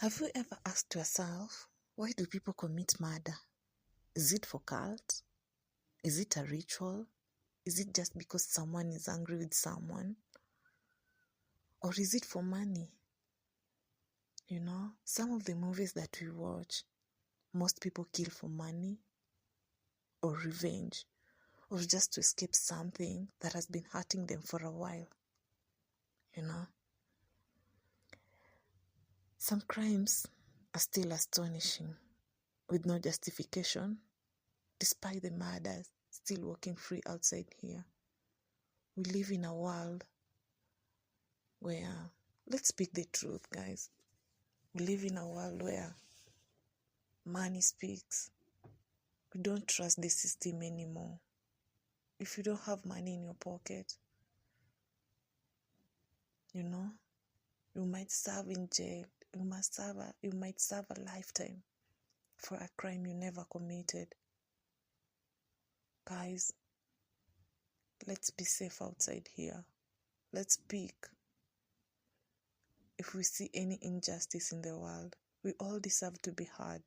Have you ever asked yourself, why do people commit murder? Is it for cult? Is it a ritual? Is it just because someone is angry with someone? Or is it for money? Some of the movies that we watch, most people kill for money or revenge or just to escape something that has been hurting them for a while. Some crimes are still astonishing, with no justification, despite the murders still walking free outside here. We live in a world where, let's speak the truth, guys. We live in a world where money speaks. We don't trust the system anymore. If you don't have money in your pocket, you might serve in jail. You might serve a lifetime for a crime you never committed. Guys, let's be safe outside here. Let's speak. If we see any injustice in the world, we all deserve to be heard.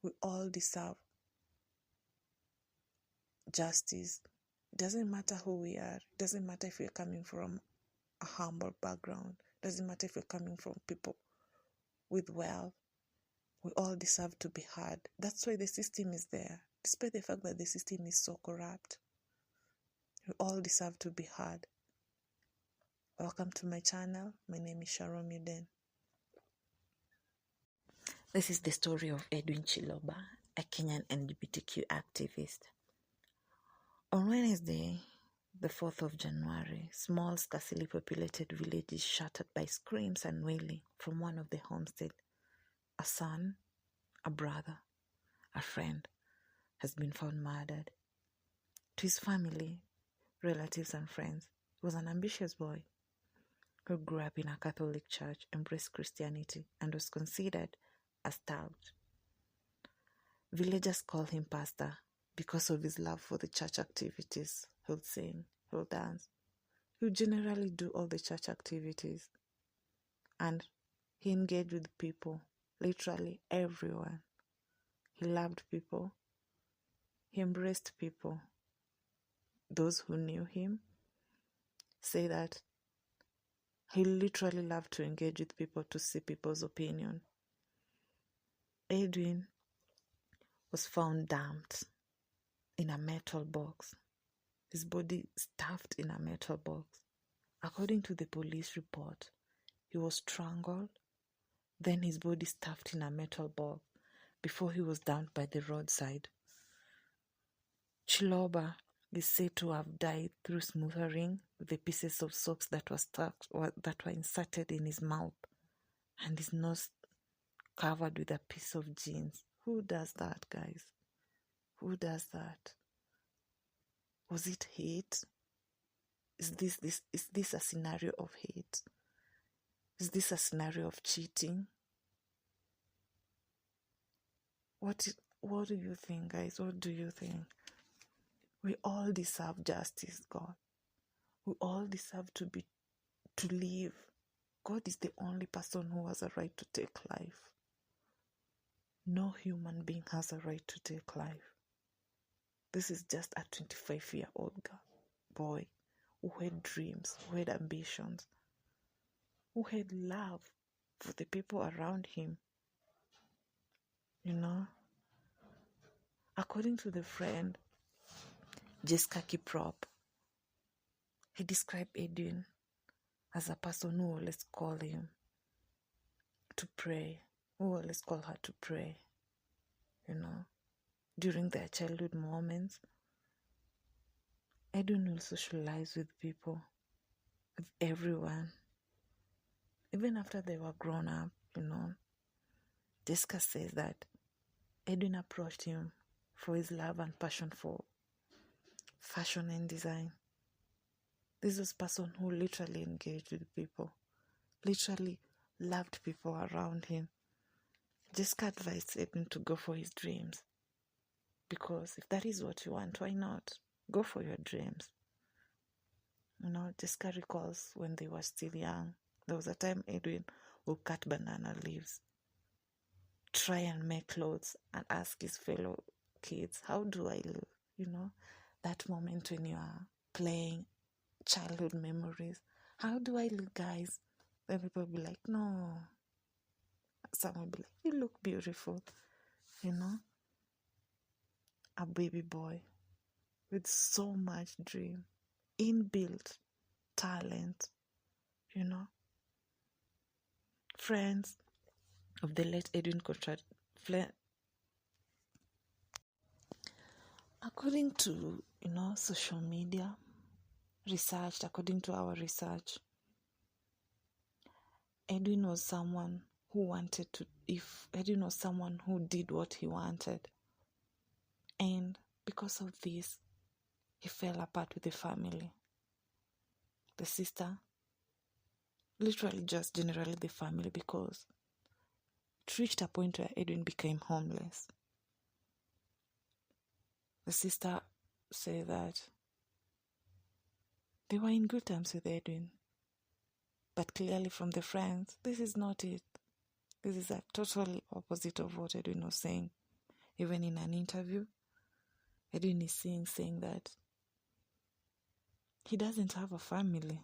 We all deserve justice. It doesn't matter who we are. It doesn't matter if we're coming from a humble background. It doesn't matter if we're coming from people with wealth. We all deserve to be heard. That's why the system is there. Despite the fact that the system is so corrupt, we all deserve to be heard. Welcome to my channel. My name is Sharon Muden. This is the story of Edwin Chiloba, a Kenyan LGBTQ activist. On Wednesday, the 4th of January, small, scarcely populated village is shattered by screams and wailing from one of the homestead. A son, a brother, a friend has been found murdered. To his family, relatives and friends, he was an ambitious boy who grew up in a Catholic church, embraced Christianity, and was considered a stout. Villagers call him pastor because of his love for the church activities. He'll sing, he'll dance. He'll generally do all the church activities. And he engaged with people, literally everyone. He loved people. He embraced people. Those who knew him say that he literally loved to engage with people, to see people's opinion. Edwin was found dumped in a metal box. His body stuffed in a metal box. According to the police report, he was strangled, then his body stuffed in a metal box before he was dumped by the roadside. Chiloba is said to have died through smothering with the pieces of soaps that were inserted in his mouth and his nose covered with a piece of jeans. Who does that, guys? Who does that? Was it hate? Is this a scenario of hate? Is this a scenario of cheating? What do you think, guys? What do you think? We all deserve justice, God. We all deserve to live. God is the only person who has a right to take life. No human being has a right to take life. This is just a 25-year-old boy who had dreams, who had ambitions, who had love for the people around him. According to the friend, Jessica Kiprop, he described Edwin as a person who always called him to pray, who always called her to pray, during their childhood moments. Edwin will socialize with people, with everyone. Even after they were grown up, Jessica says that Edwin approached him for his love and passion for fashion and design. This was a person who literally engaged with people, literally loved people around him. Jessica advised Edwin to go for his dreams, because if that is what you want, why not? Go for your dreams. Jessica recalls when they were still young, there was a time Edwin would cut banana leaves try and make clothes and ask his fellow kids, how do I look? That moment when you are playing childhood memories. How do I look, guys? Then people will be like, no. Some will be like, you look beautiful. A baby boy with so much dream, inbuilt talent, Friends of the late Edwin Contract. According to, social media research, according to our research, Edwin was someone who did what he wanted. And because of this, he fell apart with the family. The sister, literally just generally the family, because it reached a point where Edwin became homeless. The sister said that they were in good terms with Edwin. But clearly from the friends, this is not it. This is a total opposite of what Edwin was saying. Even in an interview, Edwin is saying that he doesn't have a family.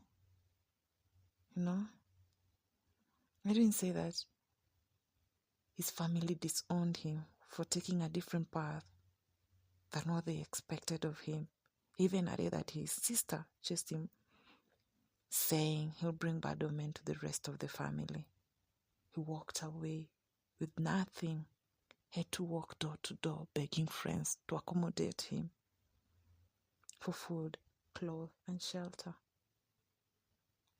Edwin said that his family disowned him for taking a different path than what they expected of him. Even added that his sister chased him, saying he'll bring bad omen to the rest of the family. He walked away with nothing, had to walk door to door begging friends to accommodate him for food, clothes, and shelter,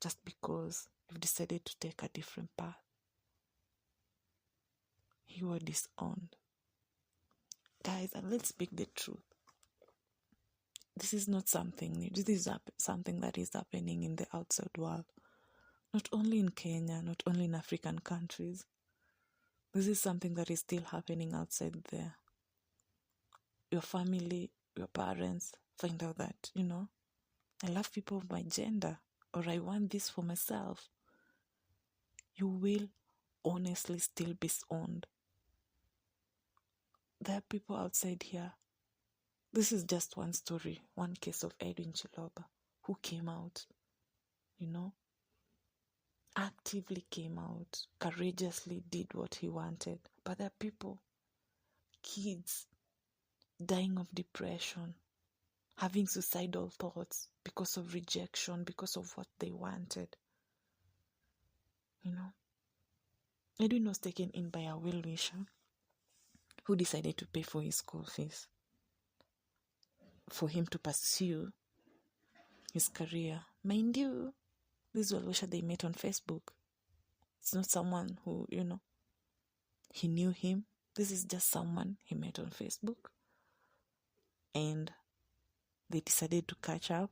just because he decided to take a different path. He was disowned. Guys, and let's speak the truth. This is not something new. This is something that is happening in the outside world. Not only in Kenya, not only in African countries. This is something that is still happening outside there. Your family, your parents find out that, I love people of my gender, or I want this for myself. You will honestly still be disowned. There are people outside here. This is just one story, one case of Edwin Chiloba, who came out, actively came out, courageously did what he wanted. But there are people, kids, dying of depression, having suicidal thoughts because of rejection, because of what they wanted. Edwin was taken in by a well-wisher who decided to pay for his school fees for him to pursue his career. Mind you, this well-wisher they met on Facebook. It's not someone who, he knew him. This is just someone he met on Facebook. And they decided to catch up.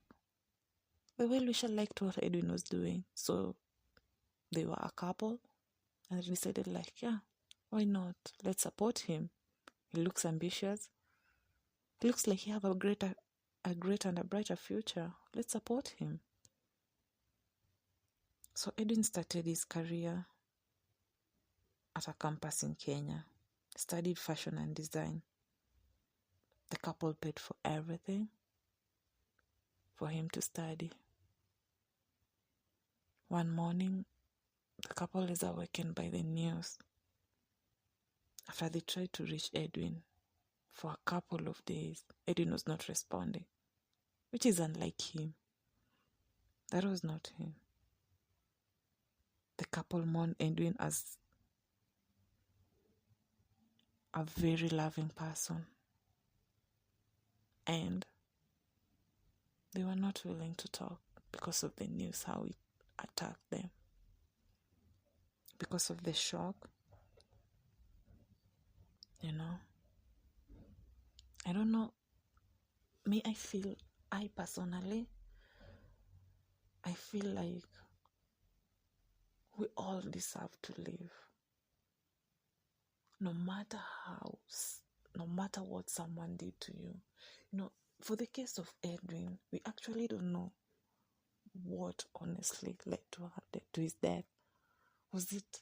The well-wisher liked what Edwin was doing. So they were a couple. And they decided yeah, why not? Let's support him. He looks ambitious. He looks like he have a great and a brighter future. Let's support him. So Edwin started his career at a campus in Kenya. Studied fashion and design. The couple paid for everything for him to study. One morning, the couple is awakened by the news after they tried to reach Edwin for a couple of days. Edwin was not responding, which is unlike him. That was not him. The couple mourned Edwin as a very loving person, and they were not willing to talk because of the news, how it attacked them. Because of the shock, I don't know. I personally feel like we all deserve to live. No matter what someone did to you. For the case of Edwin, we actually don't know what honestly led to his death. Was it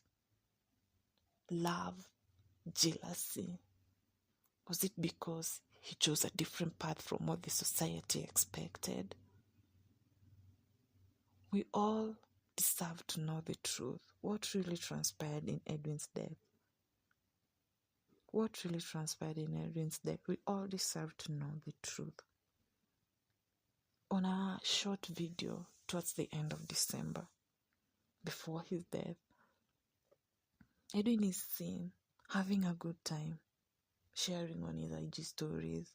love? Jealousy? Was it because he chose a different path from what the society expected? We all deserve to know the truth. What really transpired in Edwin's death? What really transpired in Edwin's death? We all deserve to know the truth. On a short video towards the end of December, before his death, Edwin is seen having a good time, sharing on his IG stories,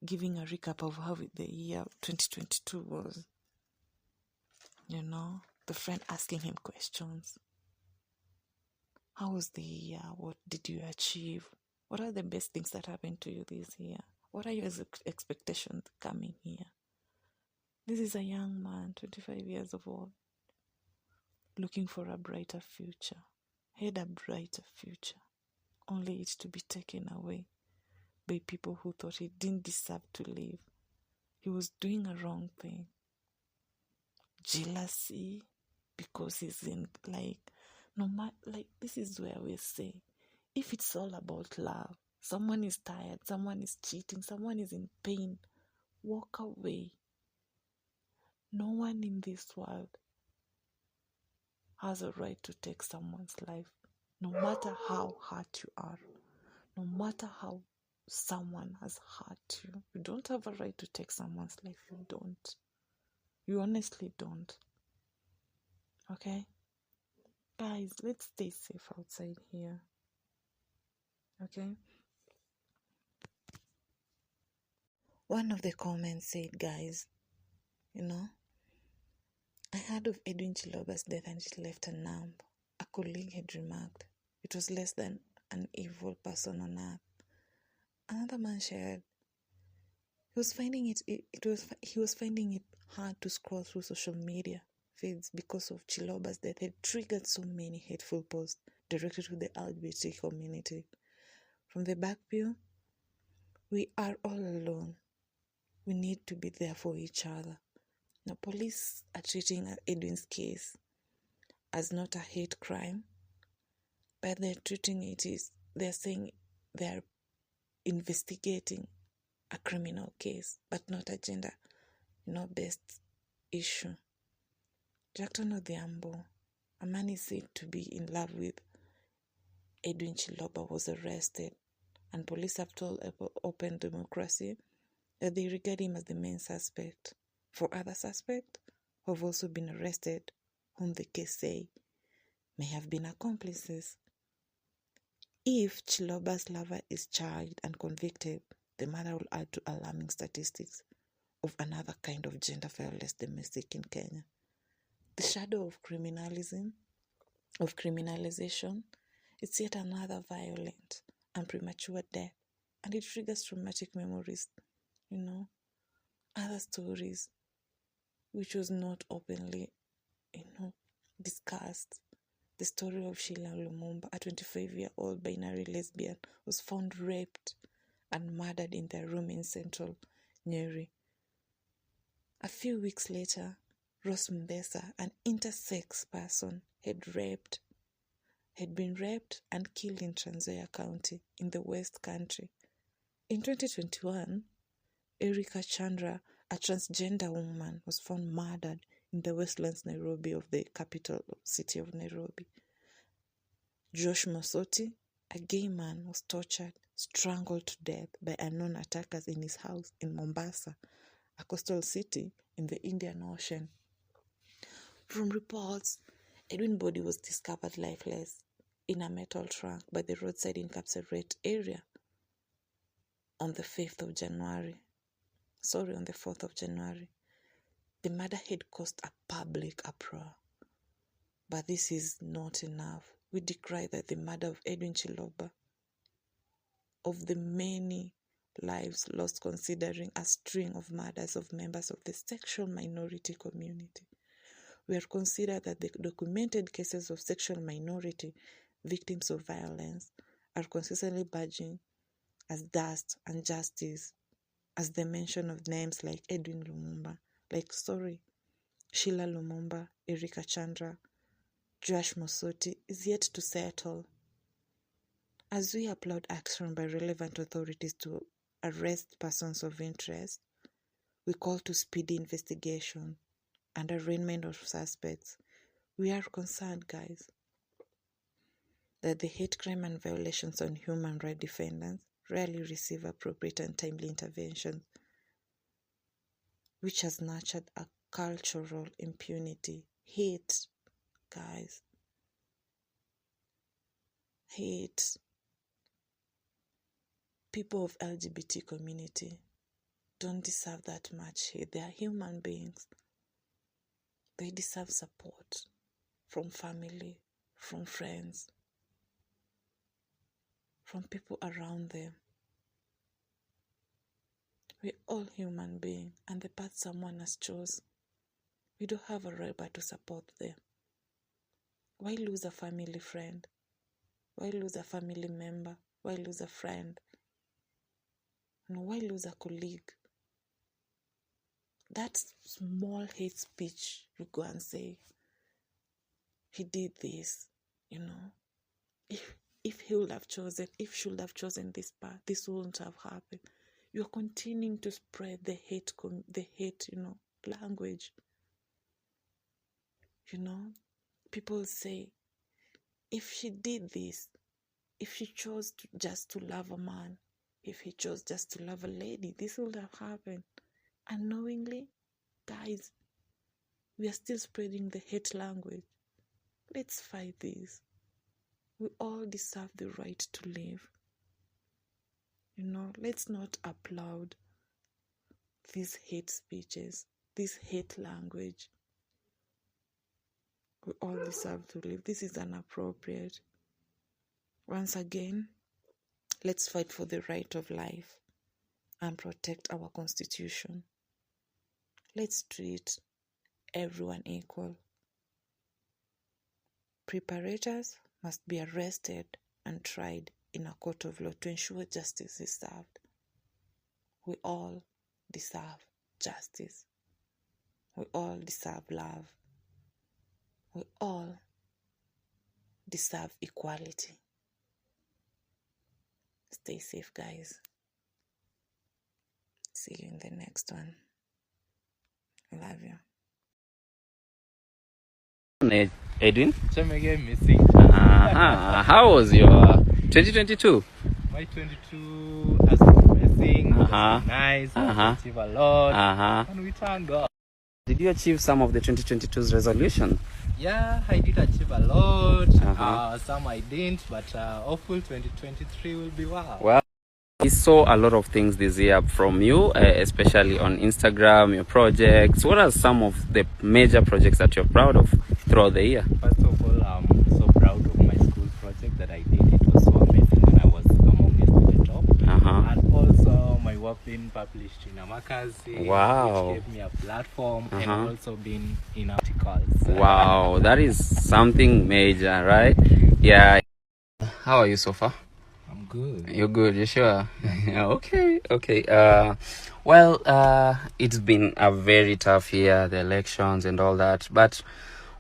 giving a recap of how the year 2022 was. You know, the friend asking him questions. How was the year? What did you achieve? What are the best things that happened to you this year? What are your expectations coming here? This is a young man, 25 years of old, looking for a brighter future. He had a brighter future, only it to be taken away by people who thought he didn't deserve to live. He was doing a wrong thing. Jealousy, because he's in, no matter, this is where we say, if it's all about love, someone is tired, someone is cheating, someone is in pain, walk away. No one in this world has a right to take someone's life, no matter how hurt you are, no matter how someone has hurt you. You don't have a right to take someone's life. You don't. You honestly don't. Okay? Guys, let's stay safe outside here. Okay? One of the comments said, guys, I heard of Edwin Chiloba's death and it left a numb. A colleague had remarked, it was less than an evil person on earth. Another man shared, he was finding it hard to scroll through social media feeds because of Chiloba's death had triggered so many hateful posts directed to the LGBT community. From the back view, we are all alone. We need to be there for each other. Now, police are treating Edwin's case as not a hate crime, but they're saying they're investigating a criminal case, but not a gender-based issue. Jackton Odhiambo, a man is said to be in love with Edwin Chiloba, was arrested, and police have told Open Democracy that they regard him as the main suspect. 4 other suspects who have also been arrested, whom the case say may have been accomplices. If Chiloba's lover is charged and convicted, the matter will add to alarming statistics of another kind of gender violence domestic in Kenya. The shadow of criminalization, it's yet another violent and premature death, and it triggers traumatic memories, other stories which was not openly, discussed. The story of Sheila Lumumba, a 25-year-old binary lesbian, was found raped and murdered in their room in central Nyeri. A few weeks later, Rose Mbesa, an intersex person, had been raped and killed in Trans Nzoia County in the West Country. In 2021, Erika Chandra, a transgender woman, was found murdered in the Westlands, Nairobi, of the capital city of Nairobi. Josh Mosoti, a gay man, was tortured, strangled to death by unknown attackers in his house in Mombasa, a coastal city in the Indian Ocean. From reports, Edwin's body was discovered lifeless in a metal trunk by the roadside in Kapseret area on the 4th of January. The murder had caused a public uproar. But this is not enough. We decry that the murder of Edwin Chiloba, of the many lives lost considering a string of murders of members of the sexual minority community. We are considered that the documented cases of sexual minority victims of violence are consistently budging as dust and justice, as the mention of names like Edwin Lumumba, Sheila Lumumba, Erika Chandra, Josh Mosoti is yet to settle. As we applaud action by relevant authorities to arrest persons of interest, we call to speedy investigation and arraignment of suspects. We are concerned, guys, that the hate crime and violations on human rights defendants rarely receive appropriate and timely intervention, which has nurtured a cultural impunity. Hate, guys. Hate. People of LGBT community don't deserve that much hate. They are human beings. They deserve support from family, from friends, from people around them. We're all human beings, and the path someone has chosen, we don't have a right but to support them. Why lose a family friend? Why lose a family member? Why lose a friend? No, why lose a colleague? That small hate speech, you go and say, he did this, If he would have chosen, if she would have chosen this path, this wouldn't have happened. You're continuing to spread the hate, language. People say, if she did this, if she chose just to love a man, if he chose just to love a lady, this would have happened. Unknowingly, guys, we are still spreading the hate language. Let's fight this. We all deserve the right to live. Let's not applaud these hate speeches, this hate language. We all deserve to live. This is inappropriate. Once again, let's fight for the right of life and protect our Constitution. Let's treat everyone equal. Preparators must be arrested and tried in a court of law to ensure justice is served. We all deserve justice. We all deserve love. We all deserve equality. Stay safe, guys. See you in the next one. Love you. Edwin? Missing. How was your 2022? My 22 has been amazing. Nice. Achieve a lot. And we thank God. Did you achieve some of the 2022's resolution? Yeah, I did achieve a lot. Some I didn't, but hopefully 2023 will be wow. Well, we saw a lot of things this year from you, especially on Instagram, your projects. What are some of the major projects that you're proud of throughout the year? First of all, I'm so proud of my school project that I did. It was so amazing, and I was among the top. And also my work being published in a magazine, wow, which gave me a platform, and also being in articles. Wow, that is something major, right? Yeah. How are you so far? I'm good. You're good, you sure? Okay. Well, it's been a very tough year, the elections and all that. But,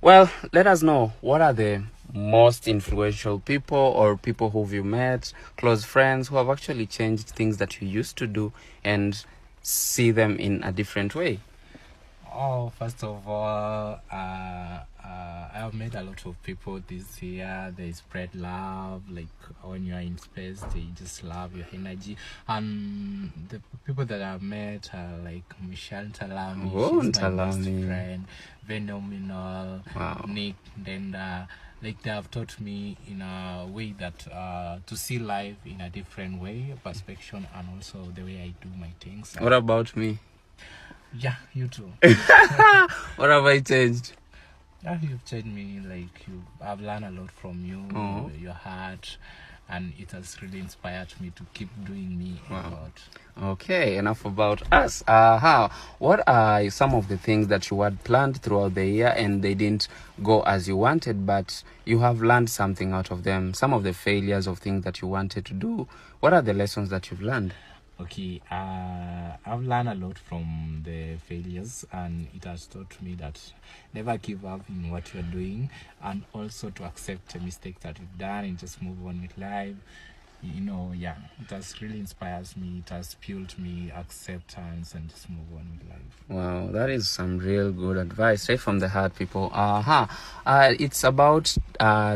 well, let us know, what are the most influential people or people who you met, close friends, who have actually changed things that you used to do and see them in a different way? Oh, first of all, I have met a lot of people this year. They spread love, like when you are in space, they just love your energy. And the people that I've met are like Michelle Talami, she's my best friend, phenomenal. Wow. Nick, then like they have taught me in a way that to see life in a different way, perspective, and also the way I do my things. What about me? Yeah, you too. What have I changed? Yeah, you've changed me. Like I've learned a lot from you, your heart, and it has really inspired me to keep doing me a lot. Okay, enough about us. What are some of the things that you had planned throughout the year and they didn't go as you wanted, but you have learned something out of them? Some of the failures of things that you wanted to do. What are the lessons that you've learned? Okay, I've learned a lot from the failures, and it has taught me that never give up in what you're doing, and also to accept a mistake that you've done and just move on with life. Yeah, it has really inspires me. It has fueled me acceptance and just move on with life. Wow, that is some real good advice, straight from the heart, people. It's about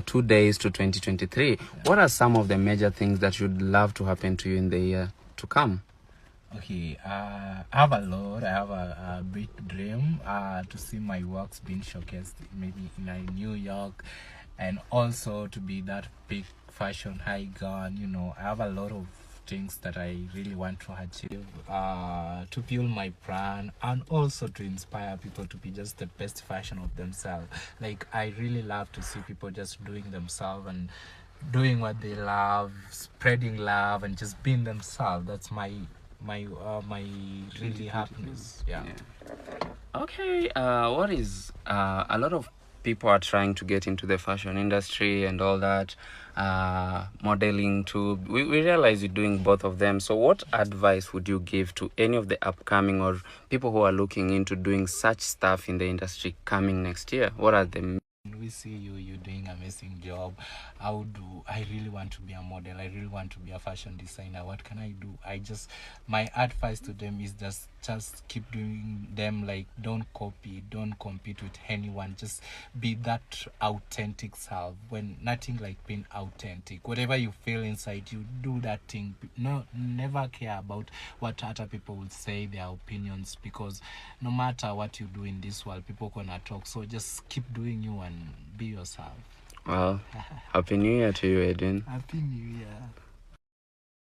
2 days to 2023. Yeah. What are some of the major things that you'd love to happen to you in the year to come? Okay, I have a lot. I have a big dream to see my works being showcased maybe in New York, and also to be that big fashion icon. I have a lot of things that I really want to achieve to fuel my brand, and also to inspire people to be just the best version of themselves. Like, I really love to see people just doing themselves and doing what they love, spreading love, and just being themselves. That's my really happiness. Yeah. Okay, what is a lot of people are trying to get into the fashion industry and all that, modeling too. We realize you're doing both of them. So what advice would you give to any of the upcoming or people who are looking into doing such stuff in the industry coming next year? What are the we see you're doing an amazing job. I really want to be a model. I really want to be a fashion designer. What can I do? My advice to them is just keep doing them. Like, don't copy, don't compete with anyone. Just be that authentic self. When nothing like being authentic, whatever you feel inside you, do that thing. Never care about what other people will say, their opinions, because no matter what you do in this world, people gonna talk. So just keep doing you and be yourself. Well, Happy New Year to you, Edwin. Happy New Year.